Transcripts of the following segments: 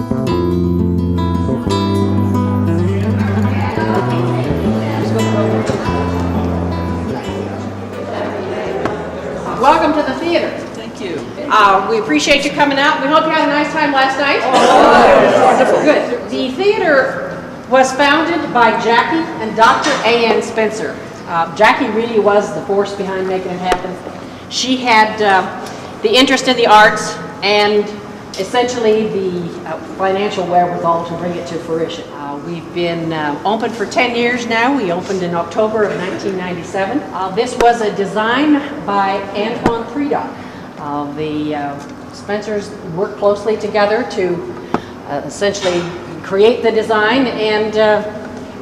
Welcome to the theater. Thank you. We appreciate you coming out. We hope you had a nice time last night. Wonderful. Good. The theater was founded by Jackie and Dr. A.N. Spencer. Jackie really was the force behind making it happen. She had the interest in the arts and essentially the financial wherewithal to bring it to fruition. We've been open for 10 years now. We opened in October of 1997. This was a design by Antoine Friedach. The Spencers worked closely together to essentially create the design, and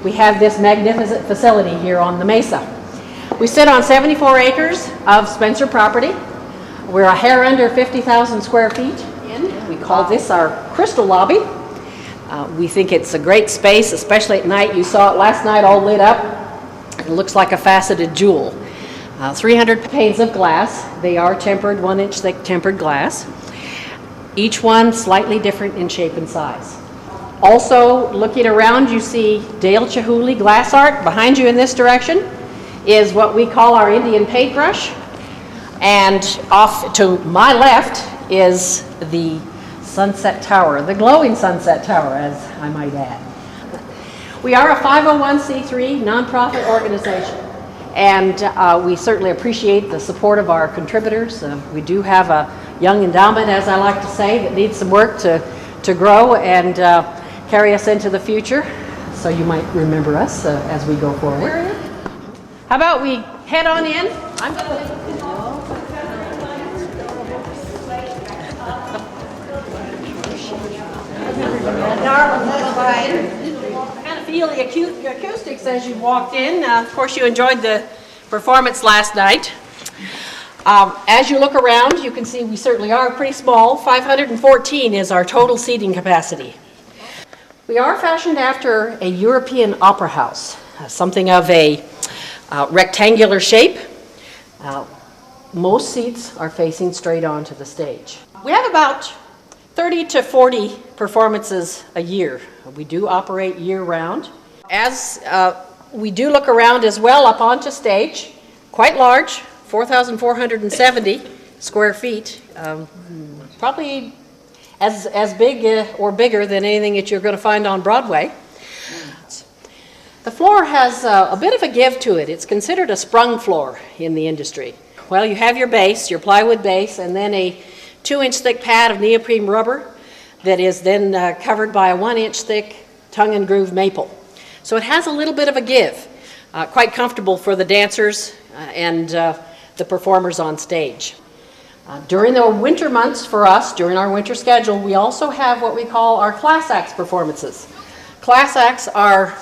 we have this magnificent facility here on the Mesa. We sit on 74 acres of Spencer property. We're a hair under 50,000 square feet in. We call this our crystal lobby. We think it's a great space, especially at night. You saw it last night all lit up. It looks like a faceted jewel. 300 panes of glass. They are tempered, 1-inch thick tempered glass. Each one slightly different in shape and size. Also, looking around, you see Dale Chihuly glass art. Behind you in this direction is what we call our Indian paintbrush. And off to my left is the Sunset Tower, the glowing Sunset Tower, as I might add. We are a 501c3 nonprofit organization, and we certainly appreciate the support of our contributors. We do have a young endowment, as I like to say, that needs some work to grow and carry us into the future, so you might remember us as we go forward. How about we head on in? I'm going to kind of feel the acoustics as you walked in. Of course, you enjoyed the performance last night. As you look around, you can see we certainly are pretty small. 514 is our total seating capacity. We are fashioned after a European opera house, something of a rectangular shape. Most seats are facing straight onto the stage. We have about 30 to 40 performances a year. We do operate year-round. As we do look around as well up onto stage, quite large, 4,470 square feet, probably as big or bigger than anything that you're going to find on Broadway. The floor has a bit of a give to it. It's considered a sprung floor in the industry. Well, you have your base, your plywood base, and then a 2-inch thick pad of neoprene rubber that is then covered by a 1-inch thick tongue and groove maple. So it has a little bit of a give, quite comfortable for the dancers and the performers on stage. During the winter months for us, during our winter schedule, we also have what we call our class acts performances. Class acts are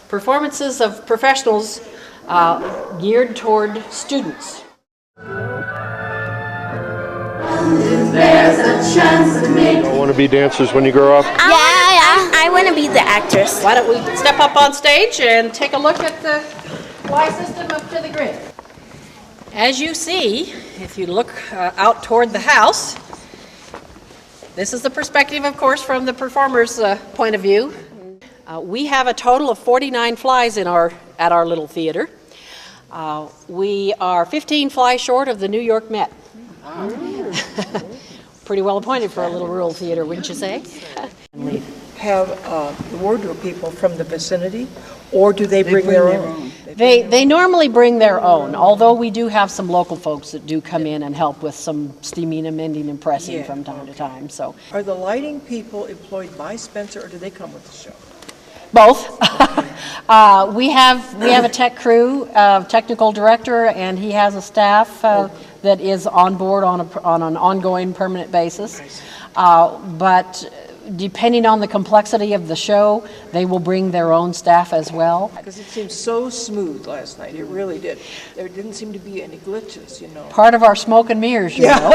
performances of professionals geared toward students. There's a chance to make. You want to be dancers when you grow up? I want to be the actress. Why don't we step up on stage and take a look at the fly system up to the grid. As you see, if you look out toward the house, this is the perspective, of course, from the performer's point of view. We have a total of 49 flies at our little theater. We are 15 flies short of the New York Met. Pretty well appointed for a little rural theater, wouldn't you say? Have wardrobe people from the vicinity, or do they bring their own? They normally bring their own, although we do have some local folks that do come in and help with some steaming and mending and pressing from time to time. So, Are the lighting people employed by Spencer, or do they come with the show? both. We have a tech crew, technical director, and he has a staff that is on board on an ongoing permanent basis. But depending on the complexity of the show, they will bring their own staff as well. Because it seemed so smooth last night. It really did. There didn't seem to be any glitches, you know. Part of our smoke and mirrors, you know.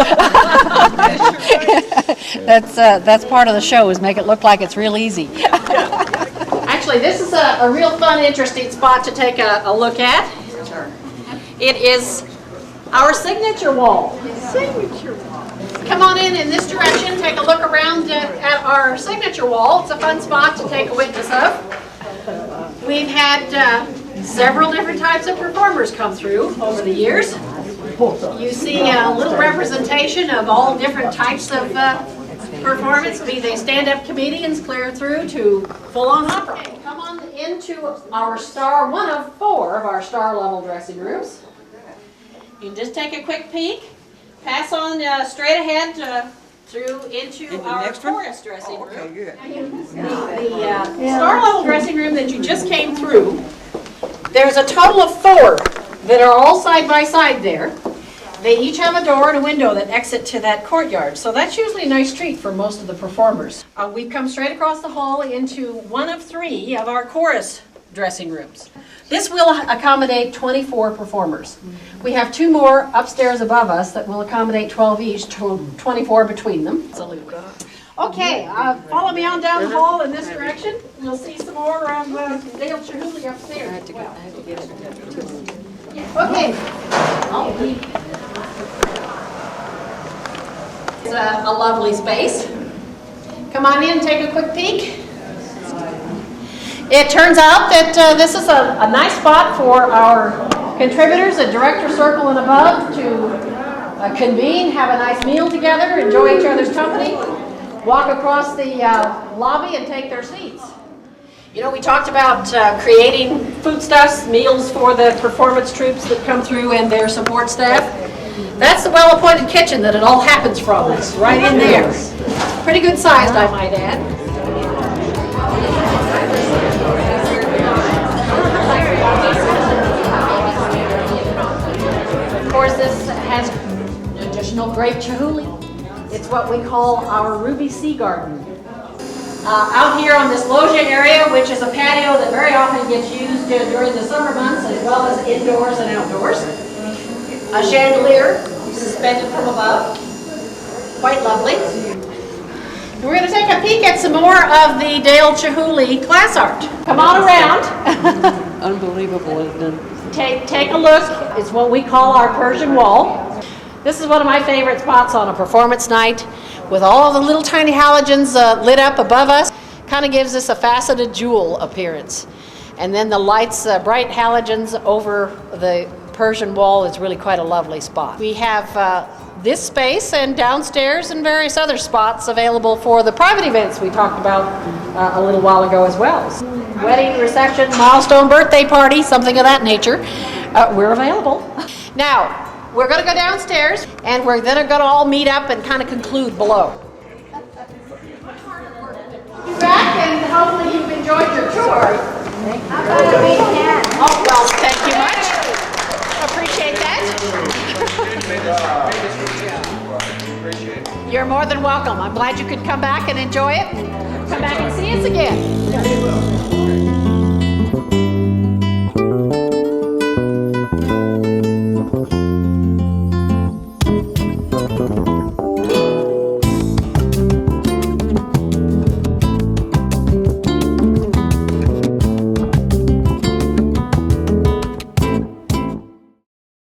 That's part of the show, is make it look like it's real easy. Actually, this is a real fun, interesting spot to take a look at. It is our signature wall. Signature wall. Come on in this direction, take a look around at our signature wall. It's a fun spot to take a witness of. We've had several different types of performers come through over the years. You see a little representation of all different types of performance, be they stand-up comedians clear through to full-on opera. Come on into our one of 4 of our star level dressing rooms. You can just take a quick peek, pass on straight ahead through into our chorus dressing room. Okay, good. The star level dressing room that you just came through, there's a total of 4 that are all side by side there. They each have a door and a window that exit to that courtyard, so that's usually a nice treat for most of the performers. We've come straight across the hall into one of 3 of our chorus dressing rooms. This will accommodate 24 performers. We have 2 more upstairs above us that will accommodate 12 each, 24 between them. Okay, follow me on down the hall in this direction. We'll see some more of Dale Chihuly upstairs. Okay. It's a lovely space. Come on in, take a quick peek. It turns out that this is a nice spot for our contributors at Director Circle and above to convene, have a nice meal together, enjoy each other's company, walk across the lobby and take their seats. You know, we talked about creating foodstuffs, meals for the performance troops that come through and their support staff. That's the well-appointed kitchen that it all happens from. It's right in there. Pretty good sized, I might add. Of course, this has additional grape chihuly. It's what we call our Ruby Sea Garden. Out here on this loggia area, which is a patio that very often gets used during the summer months as well as indoors and outdoors. A chandelier suspended from above. Quite lovely. And we're going to take a peek at some more of the Dale Chihuly class art. Come on around. Unbelievable, isn't it? Take a look. It's what we call our Persian wall. This is one of my favorite spots on a performance night, with all the little tiny halogens lit up above us. Kind of gives us a faceted jewel appearance. And then the lights, bright halogens over the Persian wall is really quite a lovely spot. We have this space and downstairs and various other spots available for the private events we talked about a little while ago as well. Wedding, reception, milestone birthday party, something of that nature. We're available. Now, we're going to go downstairs and we're then going to all meet up and kind of conclude below. You're back and hopefully you've enjoyed your tour. Oh, well, thank you much. Appreciate that. You're more than welcome. I'm glad you could come back and enjoy it. Come back and see us again.